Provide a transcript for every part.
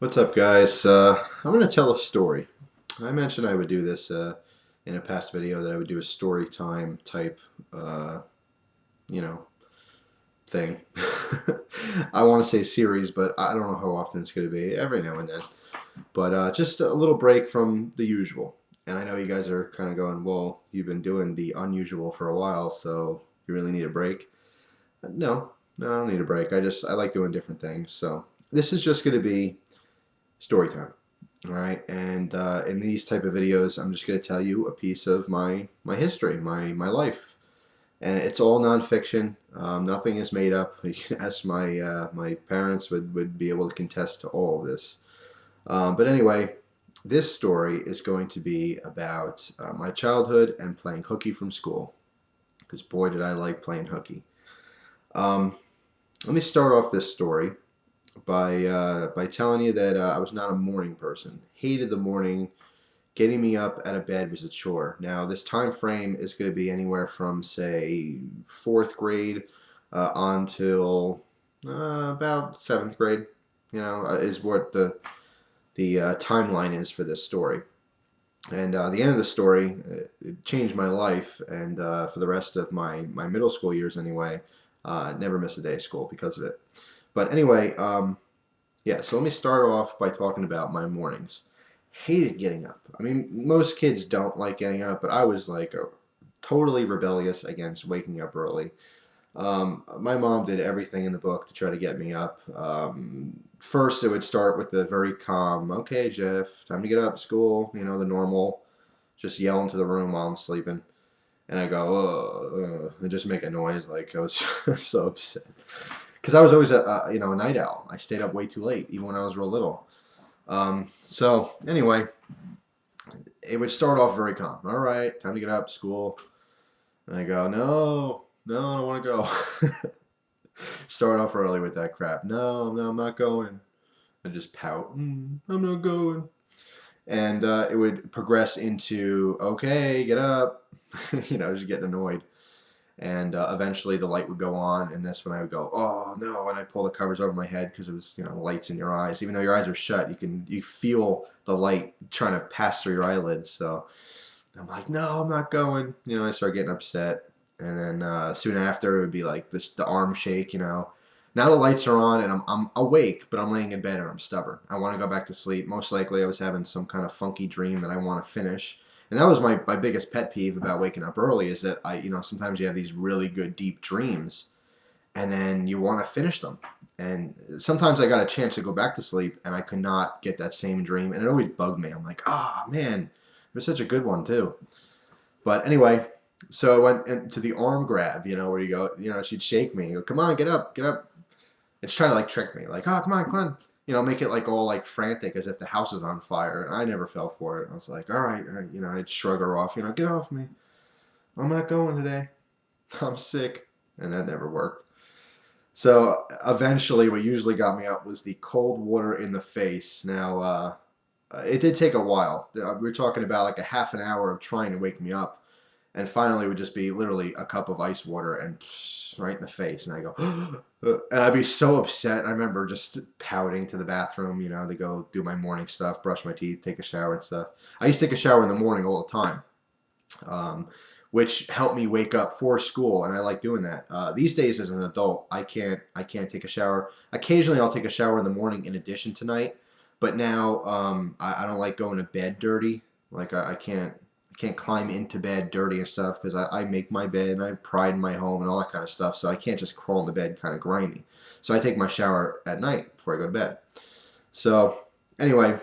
What's up, guys? I'm going to tell a story. I mentioned I would do this in a past video, that I would do a story time type, uh, you know, thing. I want to say series, but I don't know how often it's going to be. Every now and then. But just a little break from the usual. And I know you guys are kind of going, well, you've been doing the unusual for a while, so you really need a break. No, I don't need a break. I like doing different things. So this is just going to be story time. All right, and in these type of videos, I'm just going to tell you a piece of my history, my life, and it's all nonfiction. Nothing is made up. You can ask my parents would be able to contest to all of this. But anyway, this story is going to be about my childhood and playing hooky from school, because boy did I like playing hooky. Um, Let me start off this story by telling you that I was not a morning person. Hated the morning. Getting me up out of bed was a chore. Now, this time frame is going to be anywhere from, say, fourth grade on till about seventh grade. Is what the timeline is for this story. And the end of the story, it changed my life, and for the rest of my middle school years anyway, never missed a day of school because of it. But anyway, yeah, so let me start off by talking about my mornings. Hated getting up. I mean, most kids don't like getting up, but I was like totally rebellious against waking up early. My mom did everything in the book to try to get me up. First, it would start with the very calm, okay, Jeff, time to get up, school, the normal, just yell into the room while I'm sleeping. And I go, and just make a noise like I was so upset. Because I was always a night owl. I stayed up way too late, even when I was real little. So anyway, it would start off very calm. All right, time to get up, school. And I go, no, I don't want to go. Start off early with that crap. No, I'm not going. I just pout. I'm not going. And it would progress into, okay, get up. Just getting annoyed. And eventually the light would go on, and that's when I would go, oh no, and I pull the covers over my head because it was, lights in your eyes. Even though your eyes are shut, you feel the light trying to pass through your eyelids. So I'm like, no, I'm not going. I start getting upset, and then soon after it would be like the arm shake. Now the lights are on, and I'm awake, but I'm laying in bed and I'm stubborn. I want to go back to sleep. Most likely I was having some kind of funky dream that I want to finish. And that was my biggest pet peeve about waking up early, is that sometimes you have these really good deep dreams and then you want to finish them. And sometimes I got a chance to go back to sleep and I could not get that same dream. And it always bugged me. I'm like, man, it was such a good one too. But anyway, so I went into the arm grab, where you go, she'd shake me. Go, come on, get up, get up. It's trying to like trick me. Like, oh, come on, come on. Make it like all like frantic as if the house is on fire. And I never fell for it. I was like, all right, I'd shrug her off, get off me. I'm not going today. I'm sick. And that never worked. So eventually what usually got me up was the cold water in the face. Now, it did take a while. We were talking about like a half an hour of trying to wake me up. And finally, it would just be literally a cup of ice water and right in the face. And I go, and I'd be so upset. I remember just pouting to the bathroom, to go do my morning stuff, brush my teeth, take a shower and stuff. I used to take a shower in the morning all the time, which helped me wake up for school. And I like doing that. These days as an adult, I can't take a shower. Occasionally I'll take a shower in the morning in addition to night. But now I don't like going to bed dirty. Like I can't climb into bed dirty and stuff, because I make my bed and I have pride in my home and all that kind of stuff. So I can't just crawl into bed kind of grimy. So I take my shower at night before I go to bed. So anyway,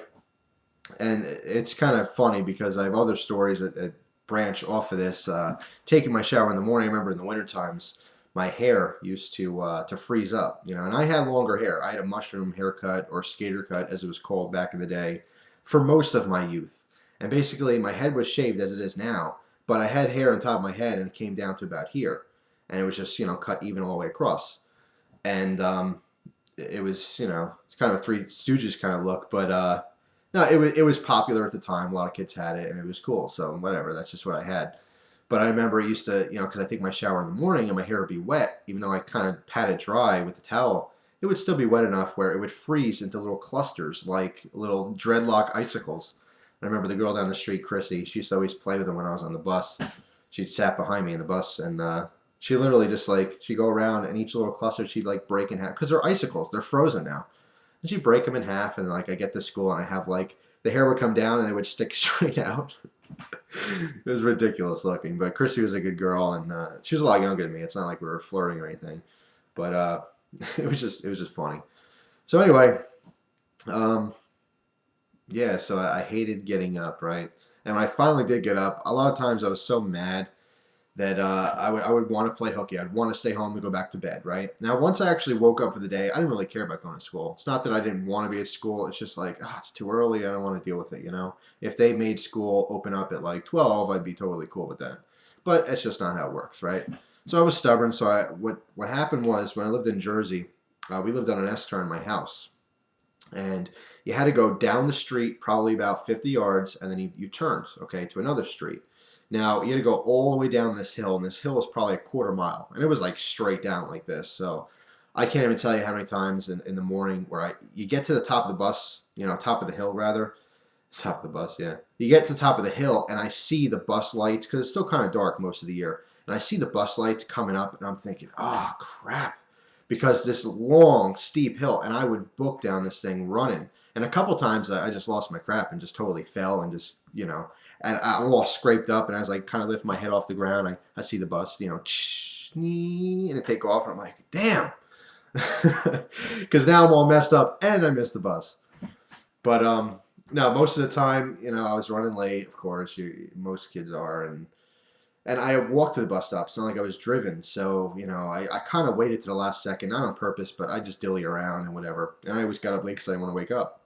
and it's kind of funny because I have other stories that branch off of this. Taking my shower in the morning, I remember in the winter times, my hair used to freeze up, and I had longer hair. I had a mushroom haircut, or skater cut as it was called back in the day, for most of my youth. And basically, my head was shaved as it is now, but I had hair on top of my head, and it came down to about here. And it was just, cut even all the way across. And it was, it's kind of a Three Stooges kind of look. But no, it was popular at the time. A lot of kids had it, and it was cool. So whatever, that's just what I had. But I remember it used to, because I take my shower in the morning, and my hair would be wet, even though I kind of pat it dry with the towel. it would still be wet enough where it would freeze into little clusters, like little dreadlock icicles. I remember the girl down the street, Chrissy, she used to always play with them when I was on the bus. She'd sat behind me in the bus, and she literally just like, she'd go around, and each little cluster she'd like break in half, because they're icicles, they're frozen now. And she'd break them in half, and like I get to school, and I have like, the hair would come down, and it would stick straight out. It was ridiculous looking, but Chrissy was a good girl, and she was a lot younger than me. It's not like we were flirting or anything, but it was just funny. So anyway, um, yeah, so I hated getting up, right? And when I finally did get up, a lot of times I was so mad that I would want to play hooky. I'd want to stay home and go back to bed, right? Now, once I actually woke up for the day, I didn't really care about going to school. It's not that I didn't want to be at school. It's just like, it's too early. I don't want to deal with it, you know? If they made school open up at like 12, I'd be totally cool with that. But it's just not how it works, right? So I was stubborn. So what happened was when I lived in Jersey, we lived on an S-turn in my house. And you had to go down the street probably about 50 yards, and then you turned, okay, to another street. Now, you had to go all the way down this hill, and this hill was probably a quarter mile, and it was like straight down like this. So I can't even tell you how many times in the morning where you get to the top of the bus, top of the hill rather, top of the bus, yeah. You get to the top of the hill, and I see the bus lights, because it's still kind of dark most of the year, and I see the bus lights coming up, and I'm thinking, oh, crap, because this long, steep hill, and I would book down this thing running. And a couple times I just lost my crap and just totally fell and just, and I'm all scraped up. And as I kind of lift my head off the ground, I see the bus, and it take off. And I'm like, damn. Because now I'm all messed up and I missed the bus. But no, most of the time, I was running late, of course. Most kids are. And I walked to the bus stop. It's not like I was driven. So, I kind of waited to the last second, not on purpose, but I just dilly around and whatever. And I always got up late because I didn't want to wake up.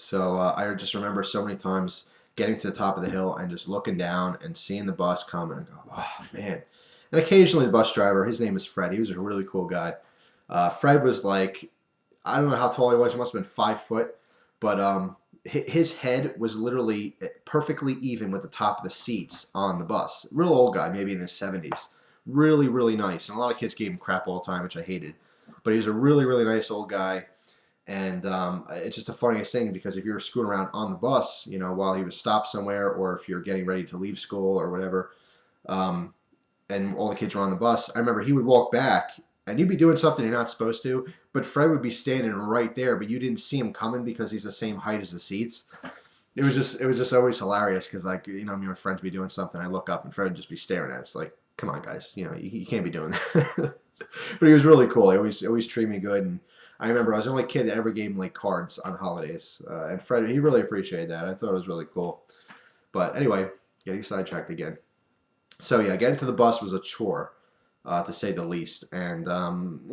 So I just remember so many times getting to the top of the hill and just looking down and seeing the bus come and I go, oh, man. And occasionally the bus driver, his name is Fred. He was a really cool guy. Fred was like, I don't know how tall he was. He must have been 5 foot. But his head was literally perfectly even with the top of the seats on the bus. Real old guy, maybe in his 70s. Really, really nice. And a lot of kids gave him crap all the time, which I hated. But he was a really, really nice old guy. And it's just the funniest thing because if you were screwing around on the bus, while he was stopped somewhere or if you're getting ready to leave school or whatever, and all the kids were on the bus, I remember he would walk back and you'd be doing something you're not supposed to, but Fred would be standing right there, but you didn't see him coming because he's the same height as the seats. It was just always hilarious because me and my friends would be doing something, I look up and Fred would just be staring at us like, come on guys, you can't be doing that. But he was really cool. He always treated me good, and I remember I was the only kid that ever gave him like cards on holidays, and Fred, he really appreciated that. I thought it was really cool. But anyway, getting sidetracked again. So yeah, getting to the bus was a chore, to say the least. And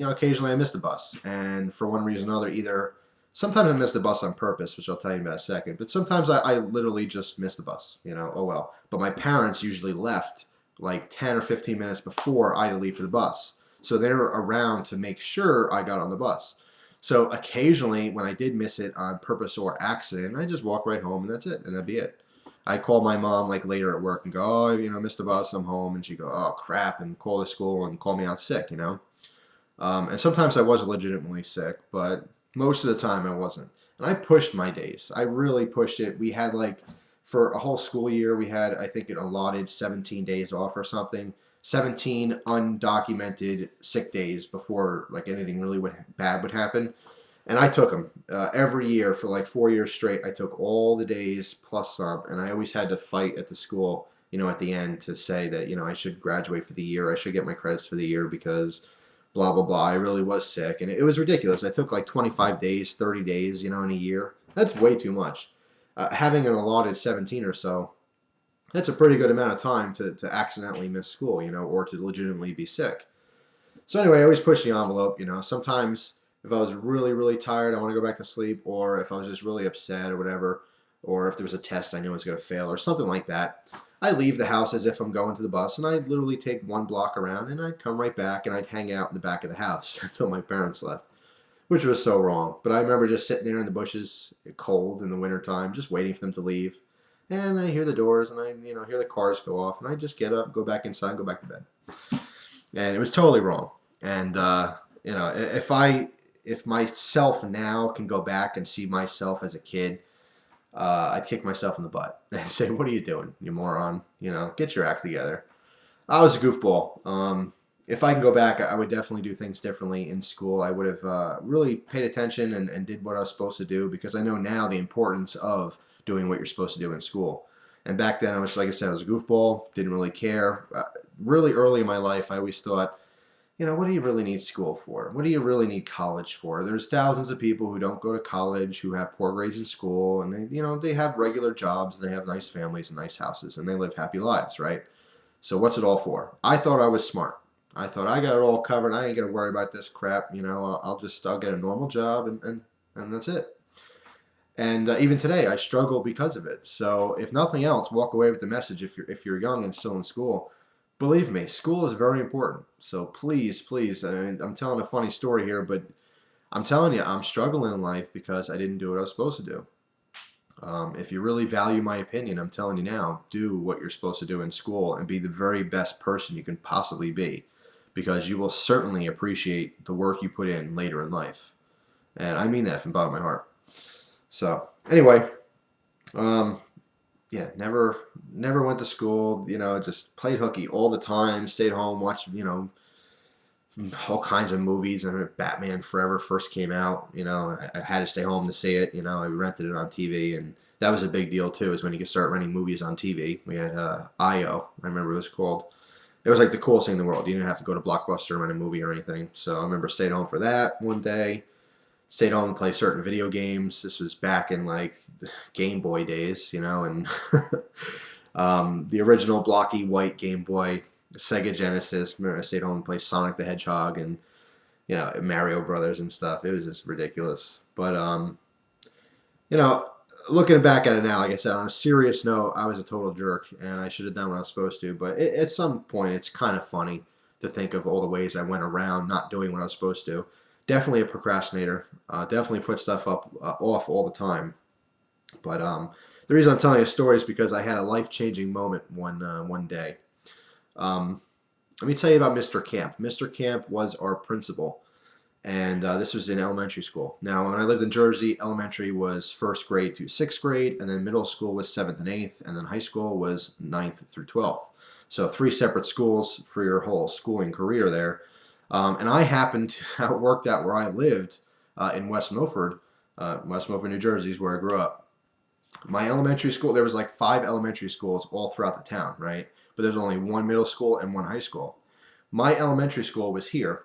occasionally I missed the bus, and for one reason or another, either sometimes I missed the bus on purpose, which I'll tell you about in a second, but sometimes I literally just missed the bus. Oh well. But my parents usually left like 10 or 15 minutes before I had to leave for the bus, so they were around to make sure I got on the bus. So occasionally, when I did miss it on purpose or accident, I just walk right home and that's it, and that'd be it. I call my mom like later at work and go, oh, missed the bus, I'm home, and she go, oh crap, and call the school and call me out sick, And sometimes I was legitimately sick, but most of the time I wasn't. And I pushed my days. I really pushed it. We had for a whole school year, we had, I think, it allotted 17 days off or something. 17 undocumented sick days before anything really bad would happen, and I took them every year for 4 years straight. I took all the days plus some, and I always had to fight at the school, at the end to say that I should graduate for the year. I should get my credits for the year because blah blah blah. I really was sick, and it was ridiculous. I took 25 days, 30 days, in a year. That's way too much. Having an allotted 17 or so. That's a pretty good amount of time to accidentally miss school, or to legitimately be sick. So anyway, I always push the envelope, Sometimes if I was really, really tired, I want to go back to sleep, or if I was just really upset or whatever, or if there was a test I knew I was going to fail or something like that, I leave the house as if I'm going to the bus, and I'd literally take one block around, and I'd come right back, and I'd hang out in the back of the house until my parents left, which was so wrong. But I remember just sitting there in the bushes, cold in the wintertime, just waiting for them to leave. And I hear the doors, and I, hear the cars go off, and I just get up, go back inside, go back to bed. And it was totally wrong. And, if I if myself now can go back and see myself as a kid, I'd kick myself in the butt and say, "What are you doing, you moron? Get your act together." I was a goofball. If I can go back, I would definitely do things differently in school. I would have really paid attention and did what I was supposed to do, because I know now the importance of doing what you're supposed to do in school. And back then, I was, like I said, I was a goofball, didn't really care. Really early in my life, I always thought, what do you really need school for? What do you really need college for? There's thousands of people who don't go to college, who have poor grades in school, and they have regular jobs, they have nice families and nice houses, and they live happy lives, right? So what's it all for? I thought I was smart. I thought I got it all covered. I ain't gonna worry about this crap. I'll get a normal job and that's it. And even today, I struggle because of it. So if nothing else, walk away with the message. If you're young and still in school, believe me, school is very important. So please, please. I mean, I'm telling a funny story here, but I'm telling you, I'm struggling in life because I didn't do what I was supposed to do. If you really value my opinion, I'm telling you now, do what you're supposed to do in school and be the very best person you can possibly be, because you will certainly appreciate the work you put in later in life. And I mean that from the bottom of my heart. So anyway, yeah, never went to school, just played hooky all the time, stayed home, watched, all kinds of movies. I remember Batman Forever first came out. I had to stay home to see it. I rented it on TV, and that was a big deal too. Is when you could start renting movies on TV. We had IO. I remember it was called. It was like the coolest thing in the world. You didn't have to go to Blockbuster and rent a movie or anything. So I remember staying home for that one day. Stayed home and play certain video games. This was back in like Game Boy days, and the original blocky white Game Boy, Sega Genesis. Remember, I stayed home and played Sonic the Hedgehog and Mario Brothers and stuff. It was just ridiculous. But you know, looking back at it now, like I said, on a serious note, I was a total jerk and I should have done what I was supposed to. But at some point, it's kind of funny to think of all the ways I went around not doing what I was supposed to. Definitely a procrastinator. Definitely put stuff off all the time. But the reason I'm telling you a story is because I had a life-changing moment one day. Let me tell you about Mr. Camp. Mr. Camp was our principal, and this was in elementary school. Now, when I lived in Jersey, elementary was first grade to sixth grade, and then middle school was seventh and eighth, and then high school was ninth through 12th. So 3 separate schools for your whole schooling career there. And I happened to have worked out where I lived in West Milford, New Jersey is where I grew up. My elementary school, there was like 5 elementary schools all throughout the town, right? But there's only 1 middle school and 1 high school. My elementary school was here.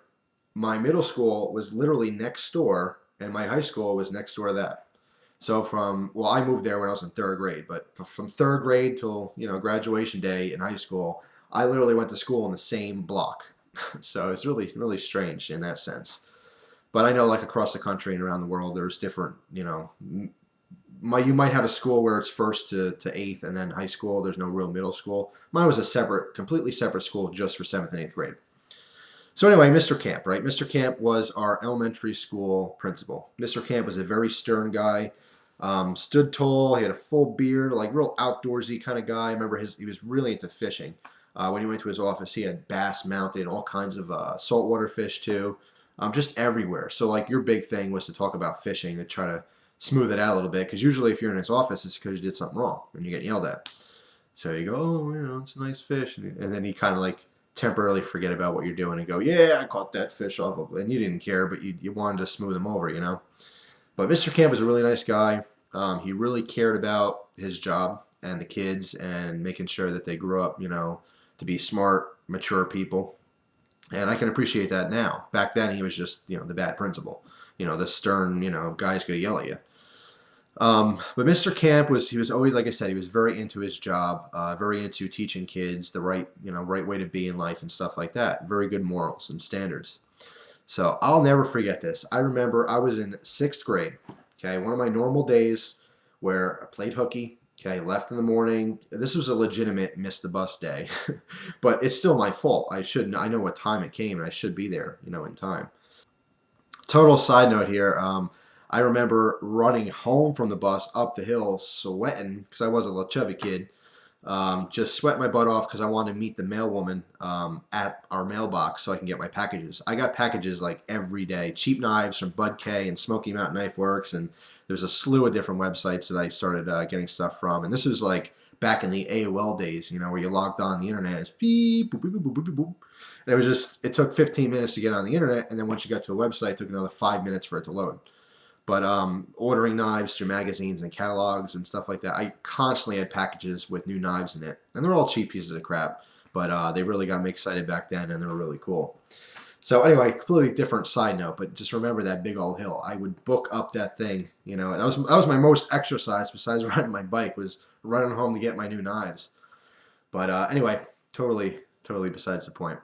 My middle school was literally next door, and my high school was next door to that. So I moved there when I was in 3rd grade, but from 3rd grade till, graduation day in high school, I literally went to school in the same block. So it's really, really strange in that sense. But I know, like, across the country and around the world, there's different, you might have a school where it's 1st to 8th, and then high school, there's no real middle school. Mine was a completely separate school just for 7th and 8th grade. So anyway, Mr. Camp, right? Mr. Camp was our elementary school principal. Mr. Camp was a very stern guy, stood tall, he had a full beard, like real outdoorsy kind of guy. I remember he was really into fishing. When he went to his office, he had bass mounted, all kinds of saltwater fish too, just everywhere. So like your big thing was to talk about fishing, to try to smooth it out a little bit, because usually if you're in his office, it's because you did something wrong and you get yelled at. So you go, oh, it's a nice fish, and then he kind of like temporarily forget about what you're doing and go, yeah, I caught that fish off of, and you didn't care, but you wanted to smooth him over, But Mr. Camp was a really nice guy. He really cared about his job and the kids and making sure that they grew up, to be smart, mature people. And I can appreciate that now. Back then, he was just, the bad principal. The stern, guy's going to yell at you. But Mr. Camp he was always, like I said, he was very into his job, very into teaching kids the right way to be in life and stuff like that. Very good morals and standards. So I'll never forget this. I remember I was in 6th grade, okay, one of my normal days where I played hooky, okay, left in the morning. This was a legitimate miss the bus day, but it's still my fault. I know what time it came and I should be there, in time. Total side note here. I remember running home from the bus up the hill sweating because I was a little chubby kid. Just sweat my butt off because I wanted to meet the mailwoman at our mailbox so I can get my packages. I got packages like every day. Cheap knives from Bud K and Smoky Mountain Knife Works, and there's a slew of different websites that I started getting stuff from. And this was like back in the AOL days, where you logged on the internet, it's beep, boop, boop, boop, boop, boop, boop. And it took 15 minutes to get on the internet, and then once you got to a website, it took another 5 minutes for it to load. But ordering knives through magazines and catalogs and stuff like that, I constantly had packages with new knives in it. And they're all cheap pieces of crap, but they really got me excited back then, and they were really cool. So anyway, completely different side note, but just remember that big old hill. I would book up that thing. That was my most exercise besides riding my bike, was running home to get my new knives. But anyway, totally besides the point.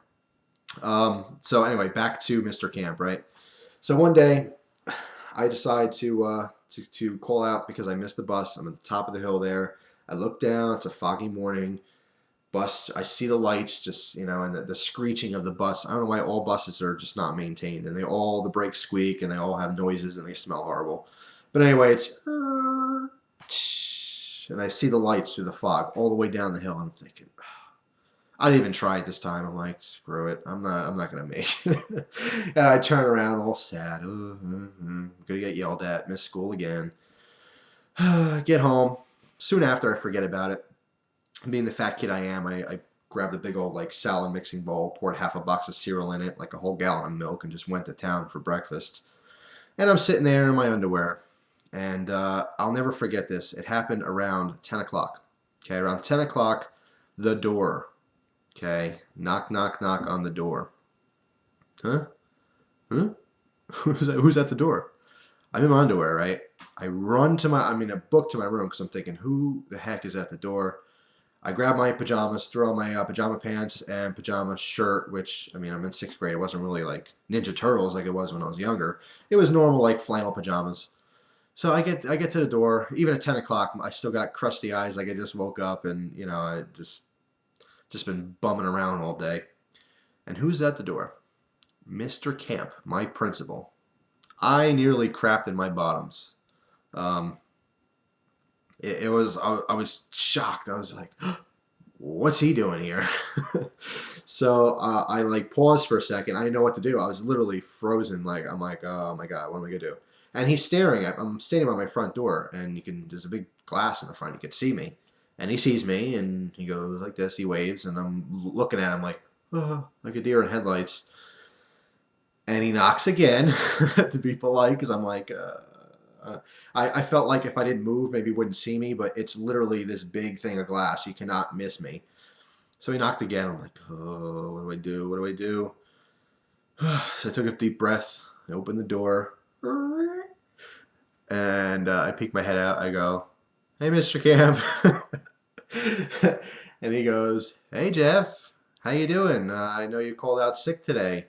So anyway, back to Mr. Camp, right? So one day, I decide to call out because I missed the bus. I'm at the top of the hill there. I look down. It's a foggy morning. Bus. I see the lights, just and the screeching of the bus. I don't know why all buses are just not maintained, and the brakes squeak, and they all have noises, and they smell horrible. But anyway, it's and I see the lights through the fog all the way down the hill. And I'm thinking, I didn't even try it this time. I'm like, screw it. I'm not gonna make it. And I turn around all sad. Gonna get yelled at. Miss school again. Get home. Soon after, I forget about it. Being the fat kid I am, I grabbed a big old like salad mixing bowl, poured half a box of cereal in it, like a whole gallon of milk, and just went to town for breakfast. And I'm sitting there in my underwear, and I'll never forget this. It happened around 10 o'clock. Okay, around 10 o'clock, the door. Okay, knock, knock, knock on the door. Huh? Who's at the door? I'm in my underwear, right? I book to my room because I'm thinking, who the heck is at the door? I grab my pajamas, throw on my pajama pants and pajama shirt, which, I'm in 6th grade. It wasn't really like Ninja Turtles like it was when I was younger. It was normal, like flannel pajamas. So I get to the door. Even at 10 o'clock, I still got crusty eyes like I just woke up, and, I just been bumming around all day. And who's at the door? Mr. Camp, my principal. I nearly crapped in my bottoms. I was shocked. I was like, what's he doing here? So I like paused for a second. I didn't know what to do. I was literally frozen. I'm like, oh my God, what am I gonna do? And he's staring at. I'm standing by my front door, and there's a big glass in the front. You can see me, and he sees me, and he goes like this. He waves, and I'm looking at him like a deer in headlights. And he knocks again to be polite, because I'm like, I felt like if I didn't move, maybe he wouldn't see me, but it's literally this big thing of glass. You cannot miss me. So he knocked again. I'm like, oh, what do I do? What do I do? So I took a deep breath. I opened the door. And I peek my head out. I go, hey, Mr. Camp. And he goes, hey, Jeff. How you doing? I know you called out sick today.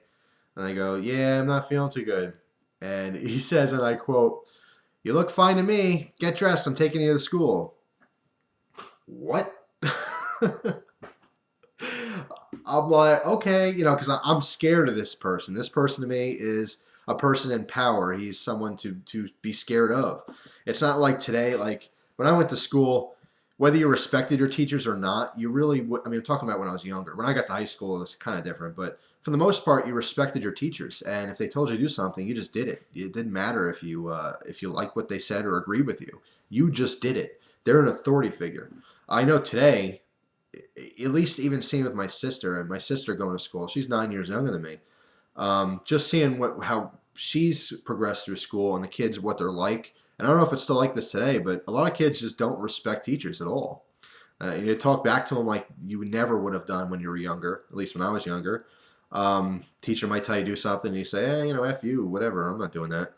And I go, yeah, I'm not feeling too good. And he says, and I quote, you look fine to me. Get dressed. I'm taking you to school. What? I'm like, okay, because I'm scared of this person. This person to me is a person in power. He's someone to be scared of. It's not like today, like when I went to school, whether you respected your teachers or not, you really would. I'm talking about when I was younger. When I got to high school, it was kind of different. But for the most part, you respected your teachers. And if they told you to do something, you just did it. It didn't matter if you liked what they said or agreed with you. You just did it. They're an authority figure. I know today, at least even seeing with my sister, and my sister going to school, she's 9 years younger than me. Just seeing how she's progressed through school and the kids, what they're like. And I don't know if it's still like this today, but a lot of kids just don't respect teachers at all. You talk back to them like you never would have done when you were younger, at least when I was younger. Teacher might tell you to do something, and you say, hey, F you, whatever, I'm not doing that.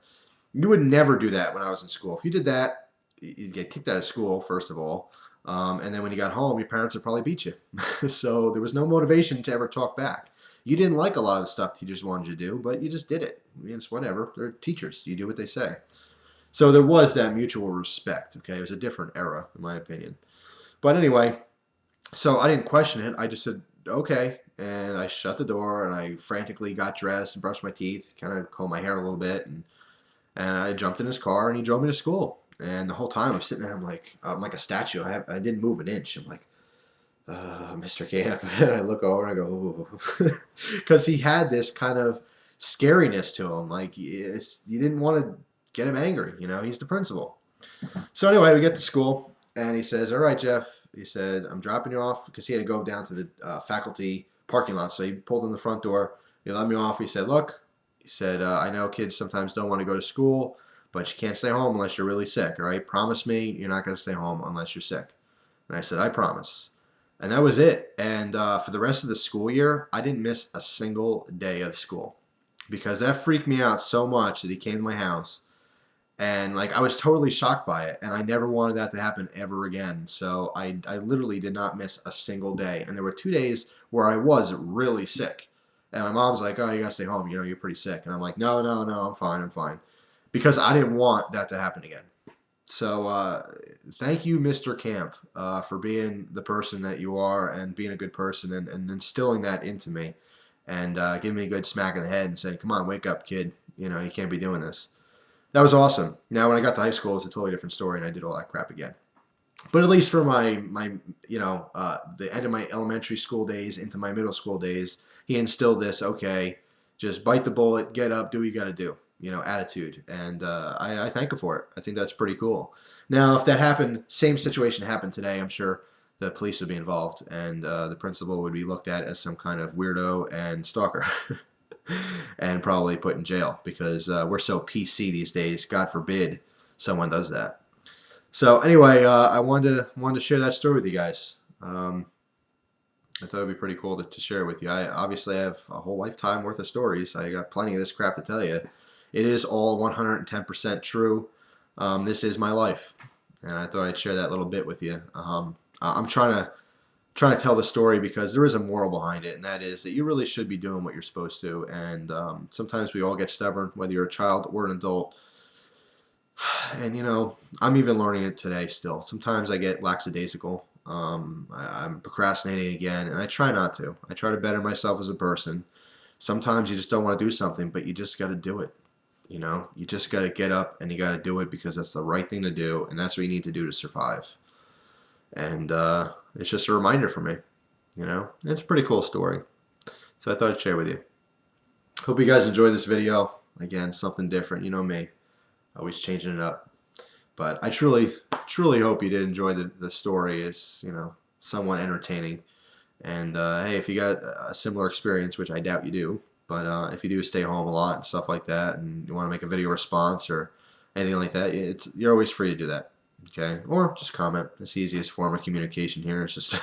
You would never do that when I was in school. If you did that, you'd get kicked out of school, first of all. And then when you got home, your parents would probably beat you. So there was no motivation to ever talk back. You didn't like a lot of the stuff teachers wanted you to do, but you just did it. It's whatever. They're teachers. You do what they say. So there was that mutual respect, okay? It was a different era, in my opinion. But anyway, so I didn't question it. I just said, okay. And I shut the door, and I frantically got dressed and brushed my teeth, kind of combed my hair a little bit, and I jumped in his car, and he drove me to school. And the whole time I'm sitting there, I'm like a statue. I didn't move an inch. I'm like, Mr. Camp. And I look over and I go, ooh. Because he had this kind of scariness to him. Like, you didn't want to get him angry. You know, he's the principal. So anyway, we get to school, and he says, all right, Jeff. He said, I'm dropping you off, because he had to go down to the faculty parking lot. So he pulled in the front door. He let me off. He said, look, he said, I know kids sometimes don't want to go to school, but you can't stay home unless you're really sick, all right? Promise me you're not going to stay home unless you're sick. And I said, I promise. And that was it. And for the rest of the school year, I didn't miss a single day of school, because that freaked me out so much that he came to my house. And like, I was totally shocked by it, and I never wanted that to happen ever again. So I literally did not miss a single day. And there were 2 days where I was really sick. And my mom's like, oh, you gotta stay home. You know, you're pretty sick. And I'm like, no, no, no, I'm fine, I'm fine. Because I didn't want that to happen again. So thank you, Mr. Camp, for being the person that you are, and being a good person, and instilling that into me, and giving me a good smack in the head and saying, come on, wake up, kid. You know, you can't be doing this. That was awesome. Now, when I got to high school, it's a totally different story, and I did all that crap again. But at least for my the end of my elementary school days into my middle school days, he instilled this, okay, just bite the bullet, get up, do what you got to do, you know, attitude. And I thank him for it. I think that's pretty cool. Now, if that happened, same situation happened today, I'm sure the police would be involved, and the principal would be looked at as some kind of weirdo and stalker. And probably put in jail, because we're so PC these days. God forbid someone does that. So anyway, I wanted to share that story with you guys. I thought it'd be pretty cool to share it with you. I obviously have a whole lifetime worth of stories. I got plenty of this crap to tell you. It is all 110% true. This is my life, and I thought I'd share that little bit with you. I'm trying to tell the story because there is a moral behind it, and that is that you really should be doing what you're supposed to. And sometimes we all get stubborn, whether you're a child or an adult. And you know, I'm even learning it today still. Sometimes I get lackadaisical. I'm procrastinating again, and I try not to. I try to better myself as a person. Sometimes you just don't want to do something, but you just got to do it. You know, you just got to get up and you got to do it, because that's the right thing to do, and that's what you need to do to survive. And it's just a reminder for me, you know. It's a pretty cool story, so I thought I'd share with you. Hope you guys enjoyed this video. Again, something different, you know me, always changing it up. But I truly hope you did enjoy the story. It's, you know, somewhat entertaining. And hey, if you got a similar experience, which I doubt you do, but if you do stay home a lot and stuff like that, and you want to make a video response or anything like that, you're always free to do that. Okay, or just comment. It's the easiest form of communication here. It's just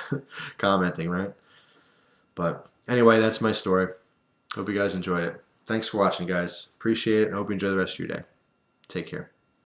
commenting, right? But anyway, that's my story. Hope you guys enjoyed it. Thanks for watching, guys. Appreciate it, and hope you enjoy the rest of your day. Take care.